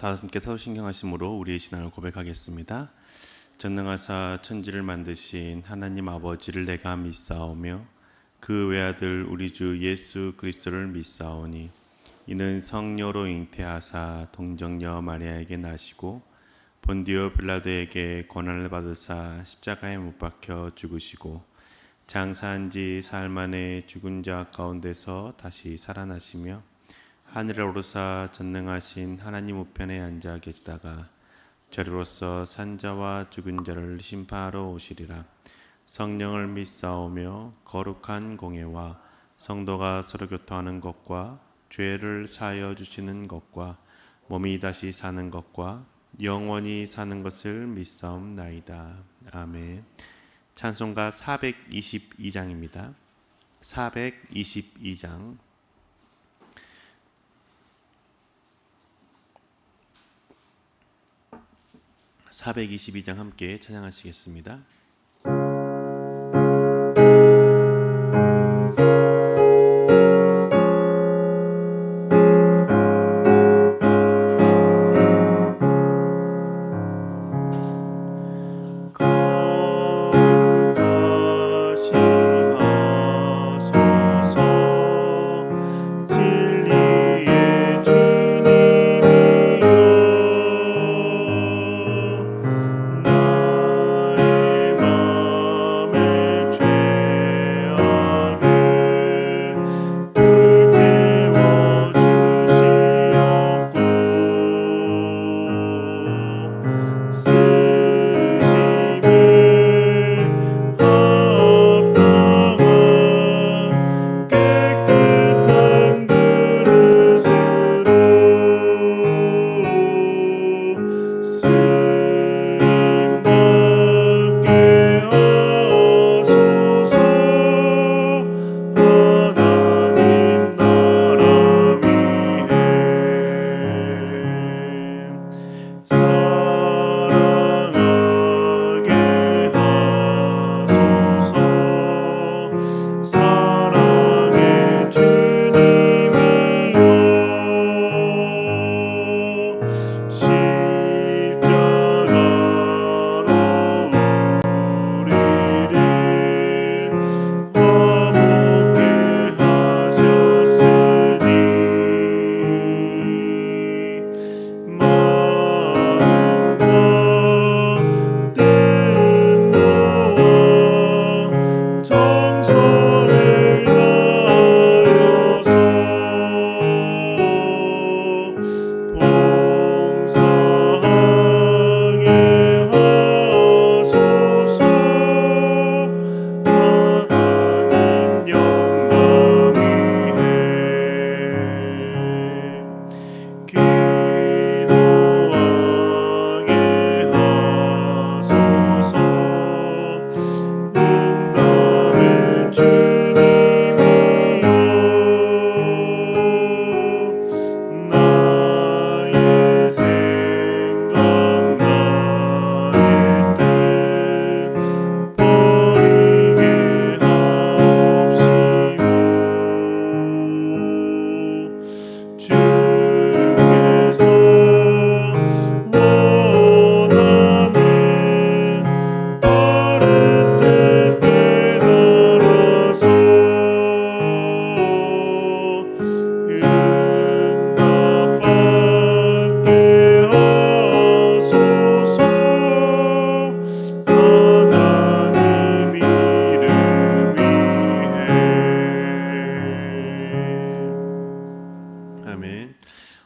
다 함께 사도신경하심으로 우리의 신앙을 고백하겠습니다. 전능하사 천지를 만드신 하나님 아버지를 내가 믿사오며 그 외아들 우리 주 예수 그리스도를 믿사오니 이는 성녀로 잉태하사 동정녀 마리아에게 나시고 본디오 빌라도에게 고난을 받으사 십자가에 못 박혀 죽으시고 장사한 지 사흘 만에 죽은 자 가운데서 다시 살아나시며 하늘에 오르사 전능하신 하나님 우편에 앉아 계시다가 저리로서 산자와 죽은 자를 심판하러 오시리라. 성령을 믿사오며 거룩한 공예와 성도가 서로 교통하는 것과 죄를 사하여 주시는 것과 몸이 다시 사는 것과 영원히 사는 것을 믿사옵나이다. 아멘. 찬송가 422장입니다. 422장 422장 함께 찬양하시겠습니다.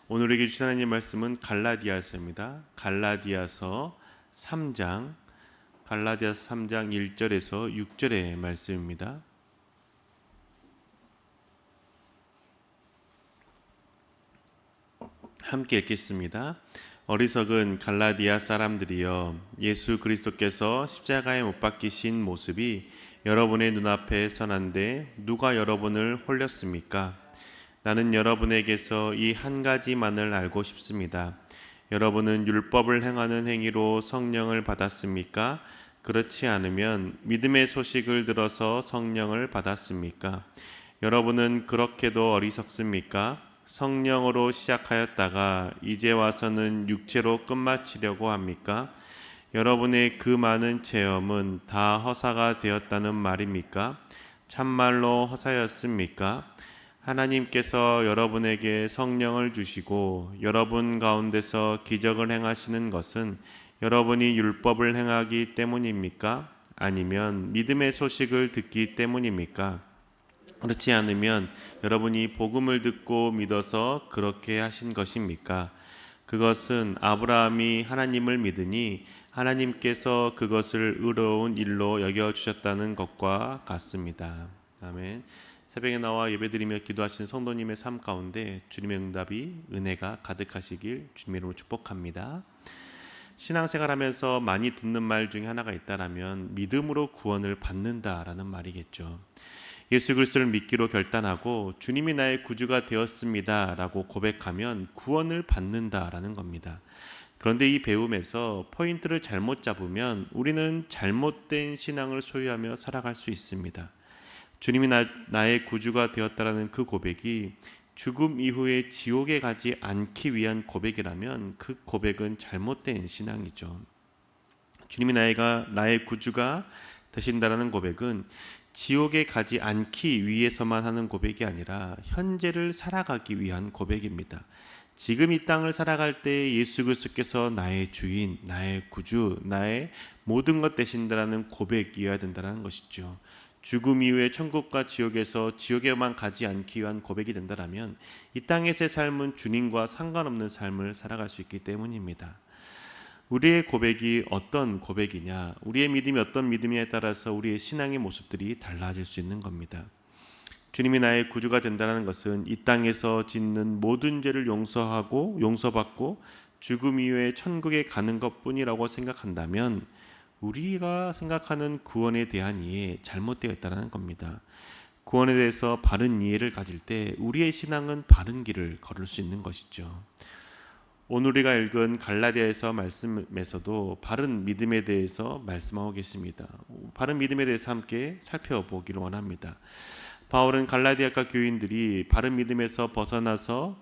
오늘에게 주신 하나님 말씀은 갈라디아서입니다. 갈라디아서 3장 1절에서 6절의 말씀입니다. 함께 읽겠습니다. 어리석은 갈라디아 사람들이여, 예수 그리스도께서 십자가에 못 박히신 모습이 여러분의 눈앞에 선한데 누가 여러분을 홀렸습니까? 나는 여러분에게서 이 한 가지만을 알고 싶습니다. 여러분은 율법을 행하는 행위로 성령을 받았습니까? 그렇지 않으면 믿음의 소식을 들어서 성령을 받았습니까? 여러분은 그렇게도 어리석습니까? 성령으로 시작하였다가 이제 와서는 육체로 끝마치려고 합니까? 여러분의 그 많은 체험은 다 허사가 되었다는 말입니까? 참말로 허사였습니까? 하나님께서 여러분에게 성령을 주시고 여러분 가운데서 기적을 행하시는 것은 여러분이 율법을 행하기 때문입니까? 아니면 믿음의 소식을 듣기 때문입니까? 그렇지 않으면 여러분이 복음을 듣고 믿어서 그렇게 하신 것입니까? 그것은 아브라함이 하나님을 믿으니 하나님께서 그것을 의로운 일로 여겨주셨다는 것과 같습니다. 아멘. 새벽에 나와 예배드리며 기도하시는 성도님의 삶 가운데 주님의 응답이 은혜가 가득하시길 주님의 이름으로 축복합니다. 신앙생활하면서 많이 듣는 말 중에 하나가 있다라면 믿음으로 구원을 받는다라는 말이겠죠. 예수 그리스도를 믿기로 결단하고 주님이 나의 구주가 되었습니다라고 고백하면 구원을 받는다라는 겁니다. 그런데 이 배움에서 포인트를 잘못 잡으면 우리는 잘못된 신앙을 소유하며 살아갈 수 있습니다. 주님이 나의 구주가 되었다라는 그 고백이 죽음 이후에 지옥에 가지 않기 위한 고백이라면 그 고백은 잘못된 신앙이죠. 주님이 나의 구주가 되신다라는 고백은 지옥에 가지 않기 위해서만 하는 고백이 아니라 현재를 살아가기 위한 고백입니다. 지금 이 땅을 살아갈 때 예수 그리스도께서 나의 주인, 나의 구주, 나의 모든 것 되신다라는 고백이어야 된다는 것이죠. 죽음 이후에 천국과 지옥에서 지옥에만 가지 않기 위한 고백이 된다면 이 땅에서의 삶은 주님과 상관없는 삶을 살아갈 수 있기 때문입니다. 우리의 고백이 어떤 고백이냐, 우리의 믿음이 어떤 믿음이냐에 따라서 우리의 신앙의 모습들이 달라질 수 있는 겁니다. 주님이 나의 구주가 된다는 것은 이 땅에서 짓는 모든 죄를 용서받고 죽음 이후에 천국에 가는 것뿐이라고 생각한다면 우리가 생각하는 구원에 대한 이해 잘못되어 있다는 겁니다. 구원에 대해서 바른 이해를 가질 때 우리의 신앙은 바른 길을 걸을 수 있는 것이죠. 오늘 우리가 읽은 갈라디아에서 말씀에서도 바른 믿음에 대해서 말씀하고 계십니다. 바른 믿음에 대해서 함께 살펴보기를 원합니다. 바울은 갈라디아가 교인들이 바른 믿음에서 벗어나서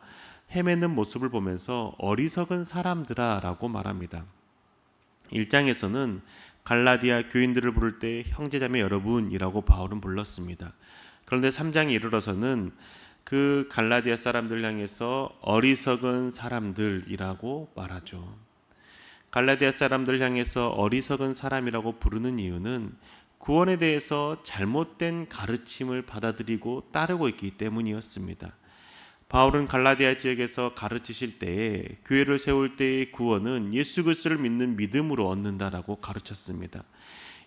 헤매는 모습을 보면서 어리석은 사람들아 라고 말합니다. 1장에서는 갈라디아 교인들을 부를 때 형제자매 여러분이라고 바울은 불렀습니다. 그런데 3장에 이르러서는 그 갈라디아 사람들 향해서 어리석은 사람들이라고 말하죠. 갈라디아 사람들 향해서 어리석은 사람이라고 부르는 이유는 구원에 대해서 잘못된 가르침을 받아들이고 따르고 있기 때문이었습니다. 바울은 갈라디아 지역에서 가르치실 때에 교회를 세울 때의 구원은 예수 그리스도를 믿는 믿음으로 얻는다라고 가르쳤습니다.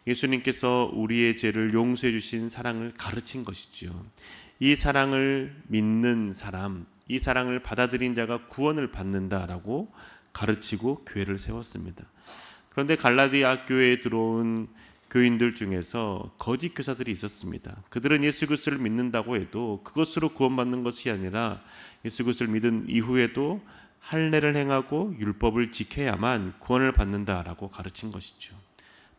예수님께서 우리의 죄를 용서해 주신 사랑을 가르친 것이죠. 이 사랑을 믿는 사람, 이 사랑을 받아들인 자가 구원을 받는다라고 가르치고 교회를 세웠습니다. 그런데 갈라디아 교회에 들어온 교인들 중에서 거짓 교사들이 있었습니다. 그들은 예수 그리스도를 믿는다고 해도 그것으로 구원받는 것이 아니라 예수 그리스도를 믿은 이후에도 할례를 행하고 율법을 지켜야만 구원을 받는다라고 가르친 것이죠.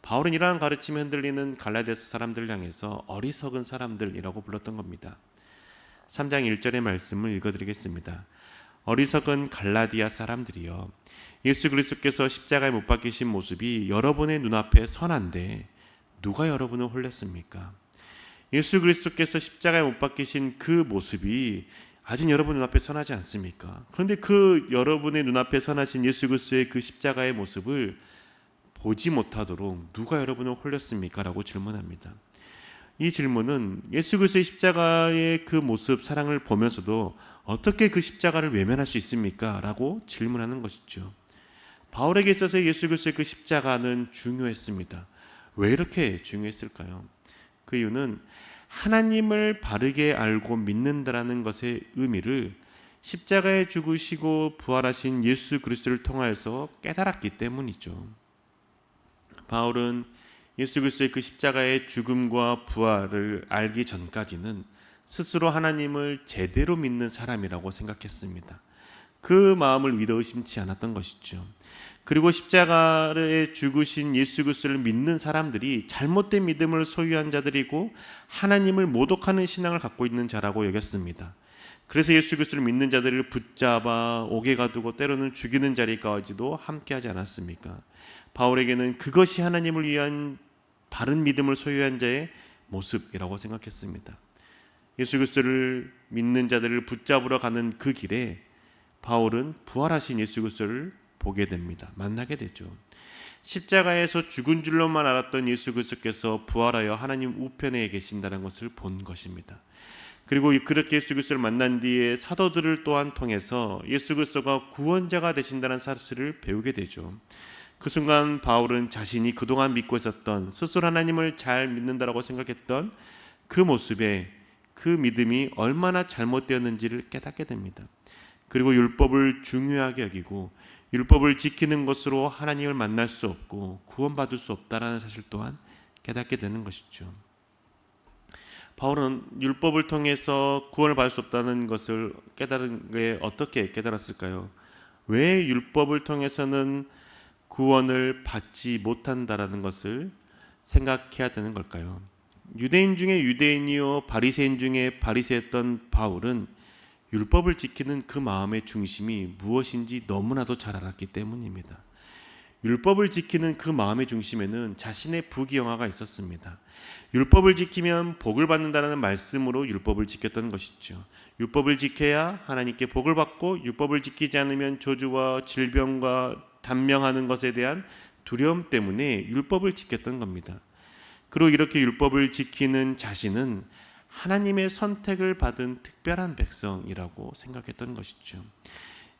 바울은 이러한 가르침에 흔들리는 갈라디아 사람들 향해서 어리석은 사람들이라고 불렀던 겁니다. 3장 1절의 말씀을 읽어드리겠습니다. 어리석은 갈라디아 사람들이여, 예수 그리스도께서 십자가에 못 박히신 모습이 여러분의 눈앞에 선한데 누가 여러분을 홀렸습니까? 예수 그리스도께서 십자가에 못 박히신 그 모습이 아직 여러분 눈앞에 선하지 않습니까? 그런데 그 여러분의 눈앞에 선하신 예수 그리스도의 그 십자가의 모습을 보지 못하도록 누가 여러분을 홀렸습니까? 라고 질문합니다. 이 질문은 예수 그리스도의 십자가의 그 모습, 사랑을 보면서도 어떻게 그 십자가를 외면할 수 있습니까? 라고 질문하는 것이죠. 바울에게 있어서 예수 그리스도의 그 십자가는 중요했습니다. 왜 이렇게 중요했을까요? 그 이유는 하나님을 바르게 알고 믿는다라는 것의 의미를 십자가에 죽으시고 부활하신 예수 그리스도를 통하여서 깨달았기 때문이죠. 바울은 예수 그리스도의 그 십자가의 죽음과 부활을 알기 전까지는 스스로 하나님을 제대로 믿는 사람이라고 생각했습니다. 그 마음을 믿어 의심치 않았던 것이죠. 그리고 십자가에 죽으신 예수 그리스도를 믿는 사람들이 잘못된 믿음을 소유한 자들이고 하나님을 모독하는 신앙을 갖고 있는 자라고 여겼습니다. 그래서 예수 그리스도를 믿는 자들을 붙잡아 옥에 가두고 때로는 죽이는 자리까지도 함께하지 않았습니까? 바울에게는 그것이 하나님을 위한 바른 믿음을 소유한 자의 모습이라고 생각했습니다. 예수 그리스도를 믿는 자들을 붙잡으러 가는 그 길에 바울은 부활하신 예수 그리스도를 보게 됩니다. 만나게 되죠. 십자가에서 죽은 줄로만 알았던 예수 그리스도께서 부활하여 하나님 우편에 계신다는 것을 본 것입니다. 그리고 그렇게 예수 그리스도를 만난 뒤에 사도들을 또한 통해서 예수 그리스도가 구원자가 되신다는 사실을 배우게 되죠. 그 순간 바울은 자신이 그동안 믿고 있었던, 스스로 하나님을 잘 믿는다라고 생각했던 그 모습에 그 믿음이 얼마나 잘못되었는지를 깨닫게 됩니다. 그리고 율법을 중요하게 여기고 율법을 지키는 것으로 하나님을 만날 수 없고 구원받을 수 없다라는 사실 또한 깨닫게 되는 것이죠. 바울은 율법을 통해서 구원을 받을 수 없다는 것을 깨달은 게 어떻게 깨달았을까요? 왜 율법을 통해서는 구원을 받지 못한다라는 것을 생각해야 되는 걸까요? 유대인 중에 유대인이요 바리새인 중에 바리새였던 바울은 율법을 지키는 그 마음의 중심이 무엇인지 너무나도 잘 알았기 때문입니다. 율법을 지키는 그 마음의 중심에는 자신의 부귀영화가 있었습니다. 율법을 지키면 복을 받는다는 말씀으로 율법을 지켰던 것이죠. 율법을 지켜야 하나님께 복을 받고 율법을 지키지 않으면 저주와 질병과 단명하는 것에 대한 두려움 때문에 율법을 지켰던 겁니다. 그리고 이렇게 율법을 지키는 자신은 하나님의 선택을 받은 특별한 백성이라고 생각했던 것이죠.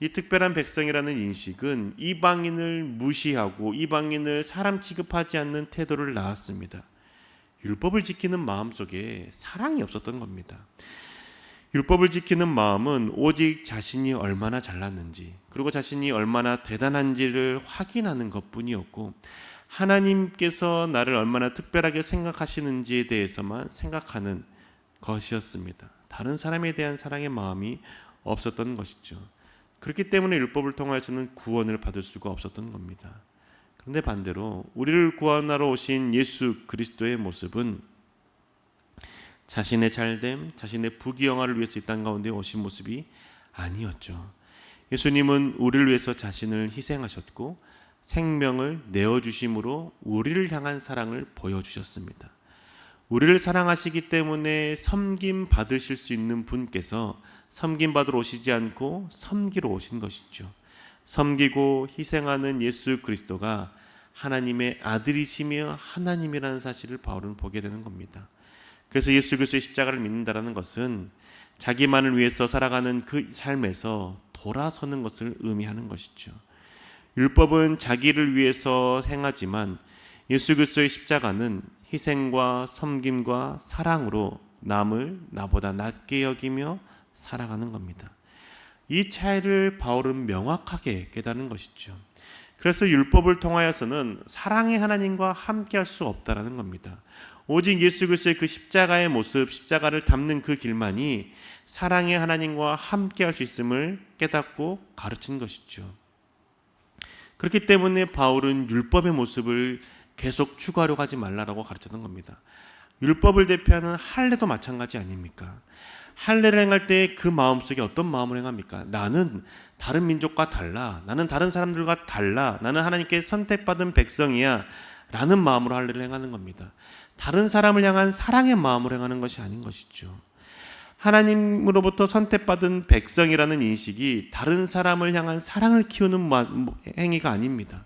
이 특별한 백성이라는 인식은 이방인을 무시하고 이방인을 사람 취급하지 않는 태도를 낳았습니다. 율법을 지키는 마음속에 사랑이 없었던 겁니다. 율법을 지키는 마음은 오직 자신이 얼마나 잘났는지 그리고 자신이 얼마나 대단한지를 확인하는 것뿐이었고 하나님께서 나를 얼마나 특별하게 생각하시는지에 대해서만 생각하는 것이었습니다. 다른 사람에 대한 사랑의 마음이 없었던 것이죠. 그렇기 때문에 율법을 통해서는 구원을 받을 수가 없었던 겁니다. 그런데 반대로 우리를 구원하러 오신 예수 그리스도의 모습은 자신의 잘됨, 자신의 부귀영화를 위해서 이 땅 가운데 오신 모습이 아니었죠. 예수님은 우리를 위해서 자신을 희생하셨고 생명을 내어주심으로 우리를 향한 사랑을 보여주셨습니다. 우리를 사랑하시기 때문에 섬김 받으실 수 있는 분께서 섬김 받으러 오시지 않고 섬기러 오신 것이죠. 섬기고 희생하는 예수 그리스도가 하나님의 아들이시며 하나님이라는 사실을 바울은 보게 되는 겁니다. 그래서 예수 그리스도의 십자가를 믿는다는 것은 자기만을 위해서 살아가는 그 삶에서 돌아서는 것을 의미하는 것이죠. 율법은 자기를 위해서 행하지만 예수 그리스도의 십자가는 희생과 섬김과 사랑으로 남을 나보다 낮게 여기며 살아가는 겁니다. 이 차이를 바울은 명확하게 깨닫는 것이죠. 그래서 율법을 통하여서는 사랑의 하나님과 함께할 수 없다라는 겁니다. 오직 예수 그리스도의 그 십자가의 모습, 십자가를 담는 그 길만이 사랑의 하나님과 함께할 수 있음을 깨닫고 가르친 것이죠. 그렇기 때문에 바울은 율법의 모습을 계속 추구하려고 하지 말라라고 가르쳤던 겁니다. 율법을 대표하는 할례도 마찬가지 아닙니까? 할례를 행할 때 그 마음속에 어떤 마음을 행합니까? 나는 다른 민족과 달라. 나는 다른 사람들과 달라. 나는 하나님께 선택받은 백성이야. 라는 마음으로 할례를 행하는 겁니다. 다른 사람을 향한 사랑의 마음으로 행하는 것이 아닌 것이죠. 하나님으로부터 선택받은 백성이라는 인식이 다른 사람을 향한 사랑을 키우는 행위가 아닙니다.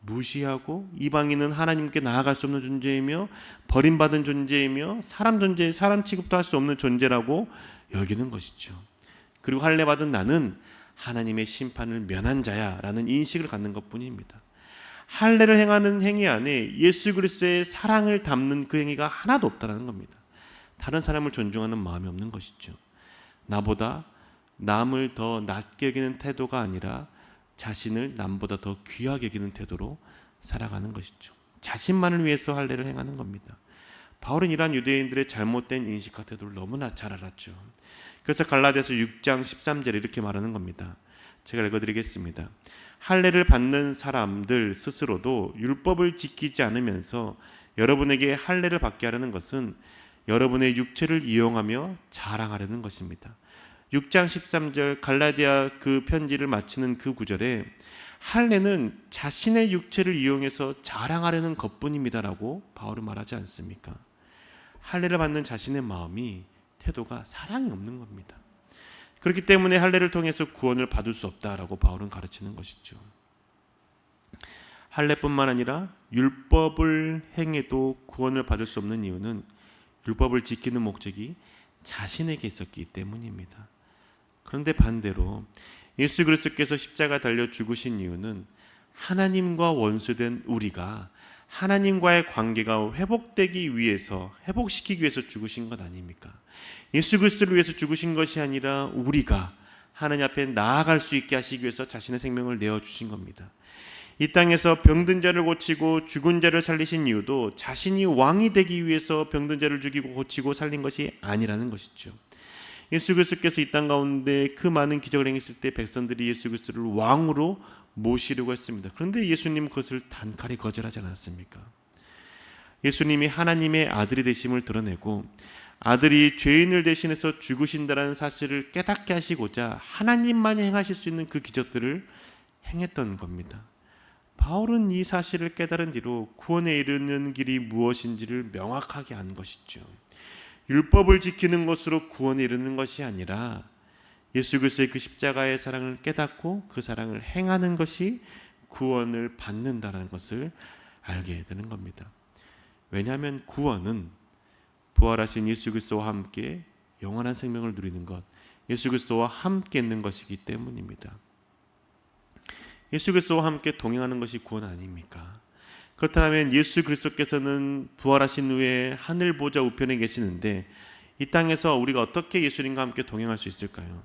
무시하고 이방인은 하나님께 나아갈 수 없는 존재이며 버림받은 존재이며 사람 취급도 할 수 없는 존재라고 여기는 것이죠. 그리고 할례 받은 나는 하나님의 심판을 면한 자야라는 인식을 갖는 것뿐입니다. 할례를 행하는 행위 안에 예수 그리스도의 사랑을 담는 그 행위가 하나도 없다는 겁니다. 다른 사람을 존중하는 마음이 없는 것이죠. 나보다 남을 더 낮게 여기는 태도가 아니라 자신을 남보다 더 귀하게 여기는 태도로 살아가는 것이죠. 자신만을 위해서 할례를 행하는 겁니다. 바울은 이러한 유대인들의 잘못된 인식과 태도를 너무나 잘 알았죠. 그래서 갈라디아서 6장 13절에 이렇게 말하는 겁니다. 제가 읽어드리겠습니다. 할례를 받는 사람들 스스로도 율법을 지키지 않으면서 여러분에게 할례를 받게 하려는 것은 여러분의 육체를 이용하며 자랑하려는 것입니다. 6장 13절 갈라디아 그 편지를 마치는 그 구절에 할례는 자신의 육체를 이용해서 자랑하려는 것뿐입니다라고 바울은 말하지 않습니까? 할례를 받는 자신의 마음이, 태도가 사랑이 없는 겁니다. 그렇기 때문에 할례를 통해서 구원을 받을 수 없다라고 바울은 가르치는 것이죠. 할례뿐만 아니라 율법을 행해도 구원을 받을 수 없는 이유는 율법을 지키는 목적이 자신에게 있었기 때문입니다. 그런데 반대로 예수 그리스도께서 십자가 달려 죽으신 이유는 하나님과 원수된 우리가 하나님과의 관계가 회복되기 위해서, 회복시키기 위해서 죽으신 것 아닙니까? 예수 그리스도를 위해서 죽으신 것이 아니라 우리가 하나님 앞에 나아갈 수 있게 하시기 위해서 자신의 생명을 내어주신 겁니다. 이 땅에서 병든 자를 고치고 죽은 자를 살리신 이유도 자신이 왕이 되기 위해서 병든 자를 죽이고 고치고 살린 것이 아니라는 것이죠. 예수 그리스도께서 이 땅 가운데 그 많은 기적을 행했을 때 백성들이 예수 그리스도를 왕으로 모시려고 했습니다. 그런데 예수님은 그것을 단칼에 거절하지 않았습니까? 예수님이 하나님의 아들이 되심을 드러내고 아들이 죄인을 대신해서 죽으신다는 사실을 깨닫게 하시고자 하나님만이 행하실 수 있는 그 기적들을 행했던 겁니다. 바울은 이 사실을 깨달은 뒤로 구원에 이르는 길이 무엇인지를 명확하게 안 것이죠. 율법을 지키는 것으로 구원에 이르는 것이 아니라 예수 그리스도의 그 십자가의 사랑을 깨닫고 그 사랑을 행하는 것이 구원을 받는다는 것을 알게 되는 겁니다. 왜냐하면 구원은 부활하신 예수 그리스도와 함께 영원한 생명을 누리는 것, 예수 그리스도와 함께 있는 것이기 때문입니다. 예수 그리스도와 함께 동행하는 것이 구원 아닙니까? 그렇다면 예수 그리스도께서는 부활하신 후에 하늘 보좌 우편에 계시는데 이 땅에서 우리가 어떻게 예수님과 함께 동행할 수 있을까요?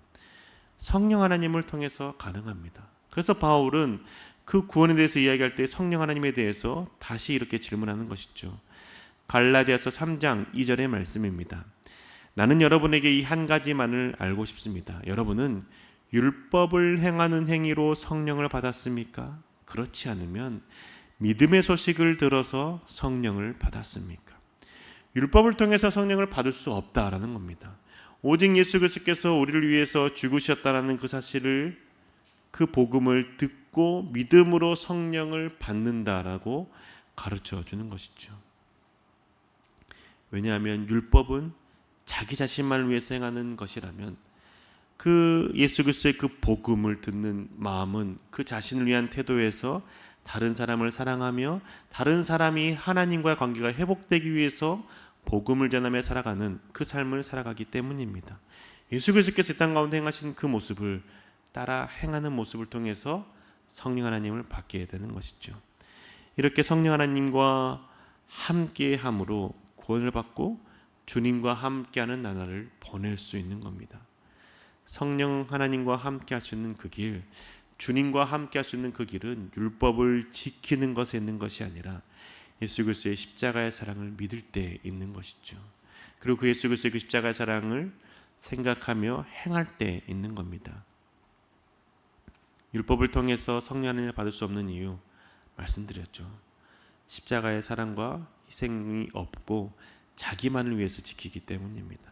성령 하나님을 통해서 가능합니다. 그래서 바울은 그 구원에 대해서 이야기할 때 성령 하나님에 대해서 다시 이렇게 질문하는 것이죠. 갈라디아서 3장 2절의 말씀입니다. 나는 여러분에게 이 한 가지만을 알고 싶습니다. 여러분은 율법을 행하는 행위로 성령을 받았습니까? 그렇지 않으면 믿음의 소식을 들어서 성령을 받았습니까? 율법을 통해서 성령을 받을 수 없다라는 겁니다. 오직 예수 그리스도께서 우리를 위해서 죽으셨다라는 그 사실을, 그 복음을 듣고 믿음으로 성령을 받는다라고 가르쳐 주는 것이죠. 왜냐하면 율법은 자기 자신만을 위해서 행하는 것이라면 그 예수 그리스도의 그 복음을 듣는 마음은 그 자신을 위한 태도에서 다른 사람을 사랑하며 다른 사람이 하나님과의 관계가 회복되기 위해서 복음을 전하며 살아가는 그 삶을 살아가기 때문입니다. 예수 그리스도께서 이 땅 가운데 행하신 그 모습을 따라 행하는 모습을 통해서 성령 하나님을 받게 되는 것이죠. 이렇게 성령 하나님과 함께함으로 구원을 받고 주님과 함께하는 나날을 보낼 수 있는 겁니다. 성령 하나님과 함께할 수 있는 그 길, 주님과 함께할 수 있는 그 길은 율법을 지키는 것에 있는 것이 아니라 예수 그리스도의 십자가의 사랑을 믿을 때 있는 것이죠. 그리고 그 예수 그리스도의 그 십자가의 사랑을 생각하며 행할 때 있는 겁니다. 율법을 통해서 성령 하나님을 받을 수 없는 이유 말씀드렸죠. 십자가의 사랑과 희생이 없고 자기만을 위해서 지키기 때문입니다.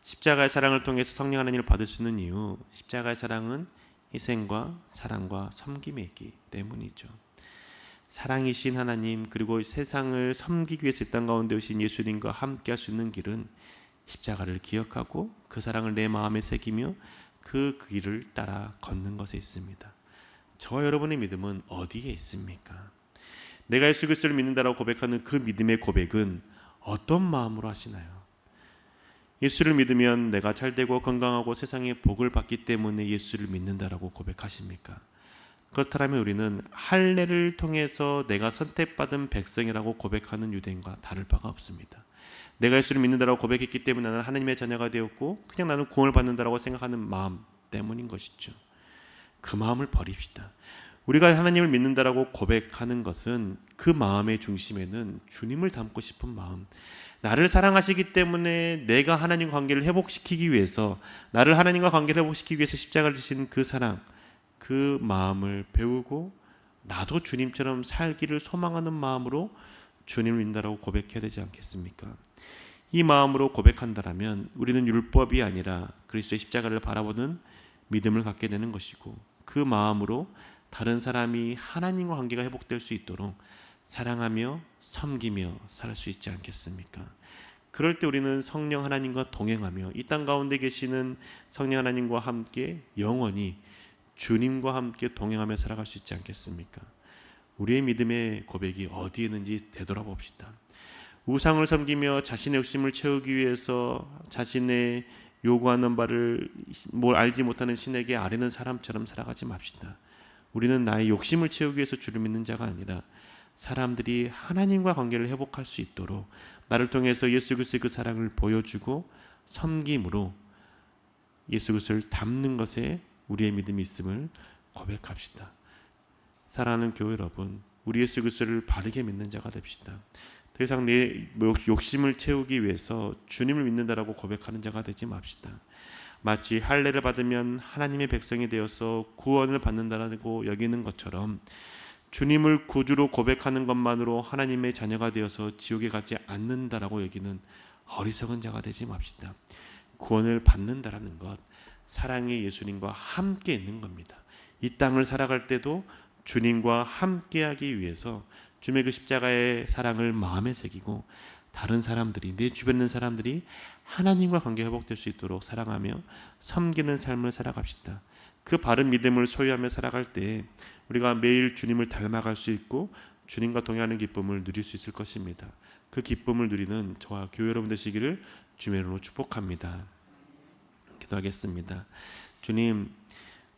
십자가의 사랑을 통해서 성령 하나님을 받을 수 있는 이유, 십자가의 사랑은 희생과 사랑과 섬김에 있기 때문이죠. 사랑이신 하나님, 그리고 세상을 섬기기 위해서 이 땅 가운데 오신 예수님과 함께 할 수 있는 길은 십자가를 기억하고 그 사랑을 내 마음에 새기며 그 길을 따라 걷는 것에 있습니다. 저와 여러분의 믿음은 어디에 있습니까? 내가 예수 그리스도를 믿는다라고 고백하는 그 믿음의 고백은 어떤 마음으로 하시나요? 예수를 믿으면 내가 잘되고 건강하고 세상의 복을 받기 때문에 예수를 믿는다라고 고백하십니까? 그렇다면 우리는 할례를 통해서 내가 선택받은 백성이라고 고백하는 유대인과 다를 바가 없습니다. 내가 예수를 믿는다라고 고백했기 때문에 나는 하나님의 자녀가 되었고 그냥 나는 구원을 받는다라고 생각하는 마음 때문인 것이죠. 그 마음을 버립시다. 우리가 하나님을 믿는다라고 고백하는 것은 그 마음의 중심에는 주님을 담고 싶은 마음, 나를 사랑하시기 때문에 내가 하나님 관계를 회복시키기 위해서, 나를 하나님과 관계를 회복시키기 위해서 십자가를 지신 그 사랑, 그 마음을 배우고 나도 주님처럼 살기를 소망하는 마음으로 주님을 믿는다라고 고백해야 되지 않겠습니까? 이 마음으로 고백한다라면 우리는 율법이 아니라 그리스도의 십자가를 바라보는 믿음을 갖게 되는 것이고, 그 마음으로 다른 사람이 하나님과 관계가 회복될 수 있도록 사랑하며 섬기며 살 수 있지 않겠습니까? 그럴 때 우리는 성령 하나님과 동행하며 이 땅 가운데 계시는 성령 하나님과 함께 영원히 주님과 함께 동행하며 살아갈 수 있지 않겠습니까? 우리의 믿음의 고백이 어디에 있는지 되돌아봅시다. 우상을 섬기며 자신의 욕심을 채우기 위해서 자신의 요구하는 바를 뭘 알지 못하는 신에게 아뢰는 사람처럼 살아가지 맙시다. 우리는 나의 욕심을 채우기 위해서 주를 믿는 자가 아니라 사람들이 하나님과 관계를 회복할 수 있도록 나를 통해서 예수 그리스도의 그 사랑을 보여주고 섬김으로 예수 그리스도를 닮는 것에 우리의 믿음이 있음을 고백합시다. 사랑하는 교회 여러분, 우리 예수 그리스도를 바르게 믿는 자가 됩시다. 더 이상 내 욕심을 채우기 위해서 주님을 믿는다라고 고백하는 자가 되지 맙시다. 마치 할례를 받으면 하나님의 백성이 되어서 구원을 받는다라고 여기는 것처럼 주님을 구주로 고백하는 것만으로 하나님의 자녀가 되어서 지옥에 가지 않는다라고 여기는 어리석은 자가 되지 맙시다. 구원을 받는다라는 것, 사랑의 예수님과 함께 있는 겁니다. 이 땅을 살아갈 때도 주님과 함께하기 위해서 주님의 그 십자가의 사랑을 마음에 새기고 다른 사람들이, 내 주변에 있는 사람들이 하나님과 관계 회복될 수 있도록 사랑하며 섬기는 삶을 살아갑시다. 그 바른 믿음을 소유하며 살아갈 때 우리가 매일 주님을 닮아갈 수 있고 주님과 동행하는 기쁨을 누릴 수 있을 것입니다. 그 기쁨을 누리는 저와 교회 여러분 되시기를 주의 이름으로 축복합니다. 기도하겠습니다. 주님,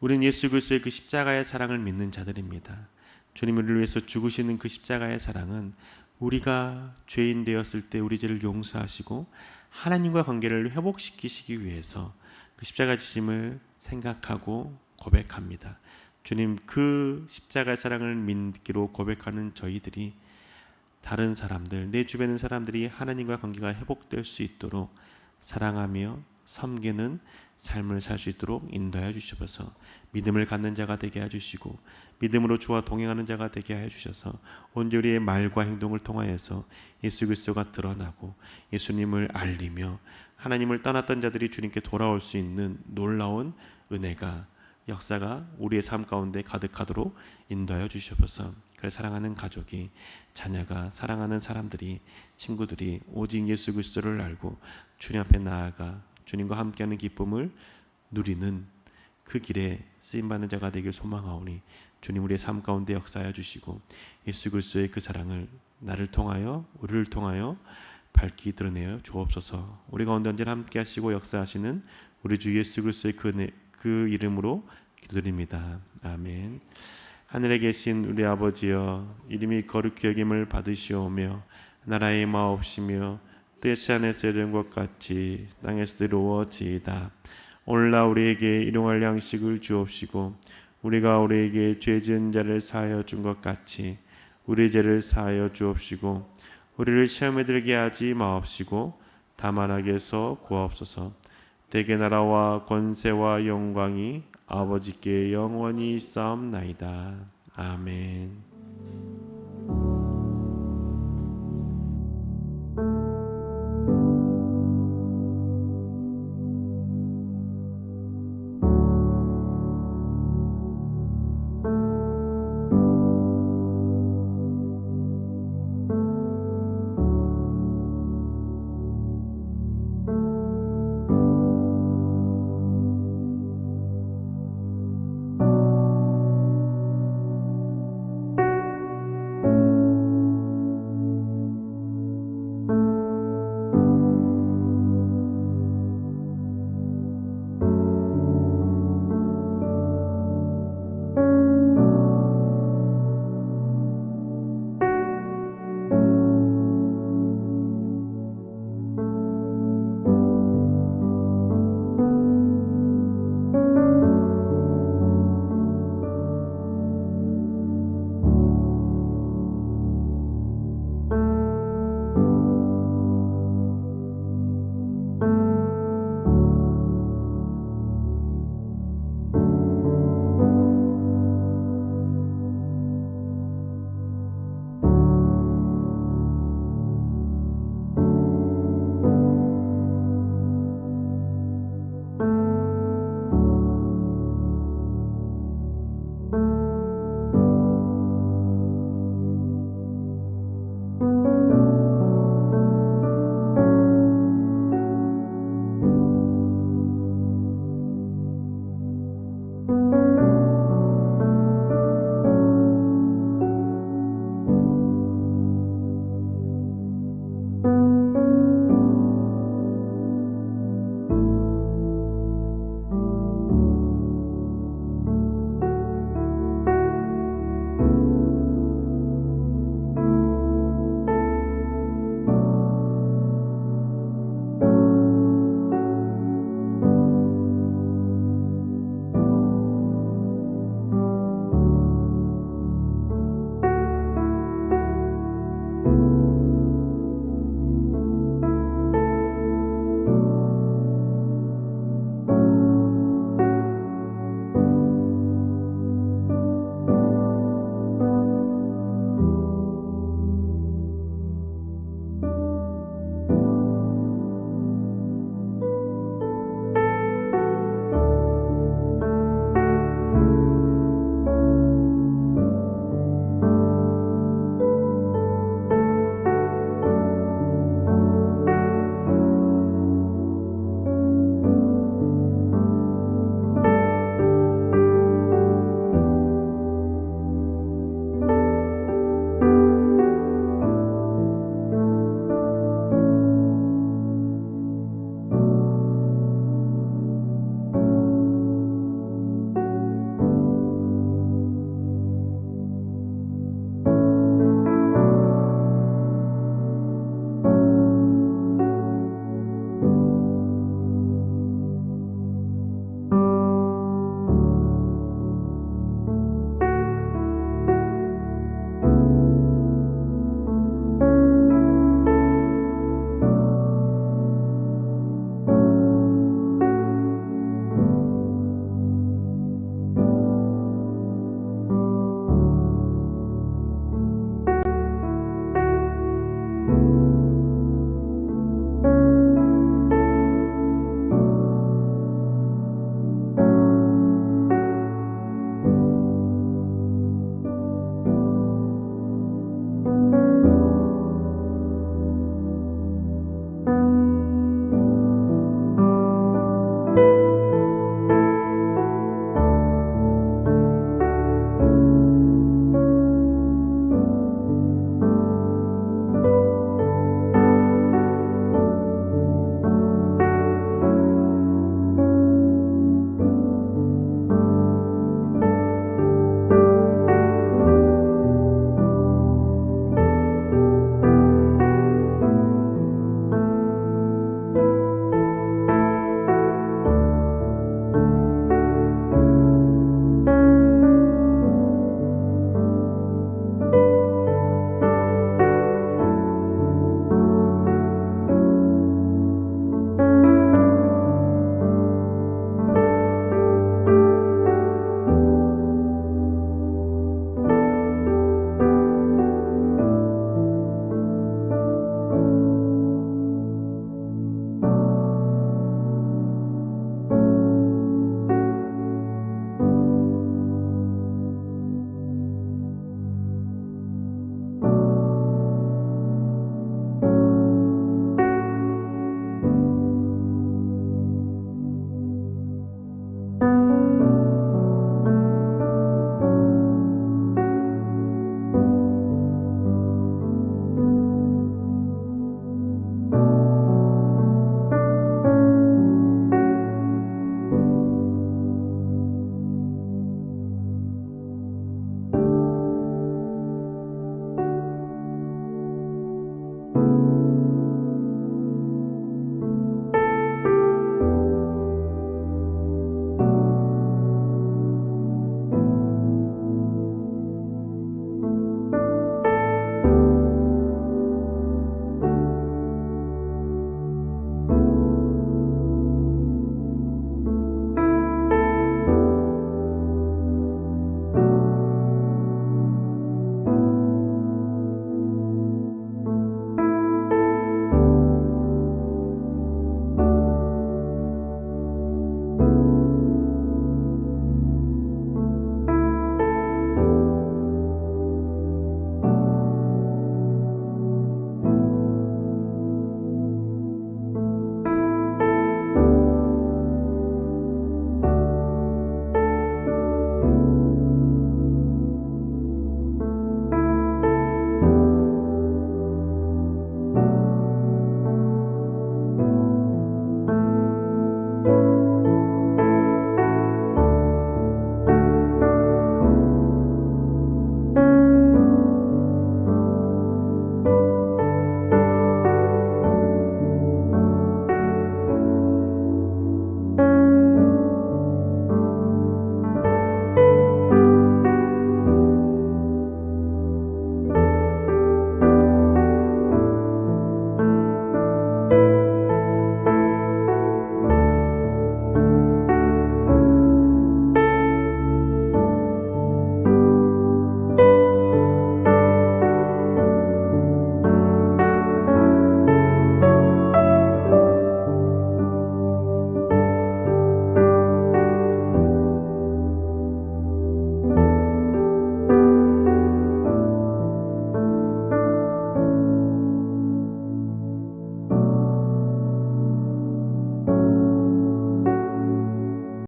우리는 예수 그리스도의 그 십자가의 사랑을 믿는 자들입니다. 주님, 우리를 위해서 죽으시는 그 십자가의 사랑은 우리가 죄인 되었을 때 우리 죄를 용서하시고 하나님과 관계를 회복시키시기 위해서 그 십자가 지심을 생각하고 고백합니다. 주님, 그 십자가의 사랑을 믿기로 고백하는 저희들이 다른 사람들, 내 주변에 있는 사람들이 하나님과 관계가 회복될 수 있도록 사랑하며 섬기는 삶을 살 수 있도록 인도하여 주시옵소서. 믿음을 갖는 자가 되게 해주시고 믿음으로 주와 동행하는 자가 되게 하여 주셔서 온전히 우리의 말과 행동을 통하여서 예수 그리스도가 드러나고 예수님을 알리며 하나님을 떠났던 자들이 주님께 돌아올 수 있는 놀라운 은혜가, 역사가 우리의 삶 가운데 가득하도록 인도하여 주시옵소서. 그래 사랑하는 가족이, 자녀가, 사랑하는 사람들이, 친구들이 오직 예수 그리스도를 알고 주님 앞에 나아가 주님과 함께하는 기쁨을 누리는 그 길에 쓰임받는 자가 되길 소망하오니 주님, 우리의 삶 가운데 역사하여 주시고 예수 그리스도의 그 사랑을 나를 통하여, 우리를 통하여 밝히 드러내어 주옵소서. 우리 가운데 언제나 함께 하시고 역사하시는 우리 주 예수 그리스도의 그 이름으로 기도드립니다. 아멘. 하늘에 계신 우리 아버지여, 이름이 거룩히 여김을 받으시오며 나라의 마옵시며 뜻이 하늘에서 이룬 것 같이 땅에서도 이루어지이다. 오늘날 우리에게 일용할 양식을 주옵시고 우리가 우리에게 죄 지은 자를 사하여 준 것 같이 우리 죄를 사하여 주옵시고 우리를 시험에 들게 하지 마옵시고 다만 악에서 구하옵소서. 대개 나라와 권세와 영광이 아버지께 영원히 있사옵나이다. 아멘.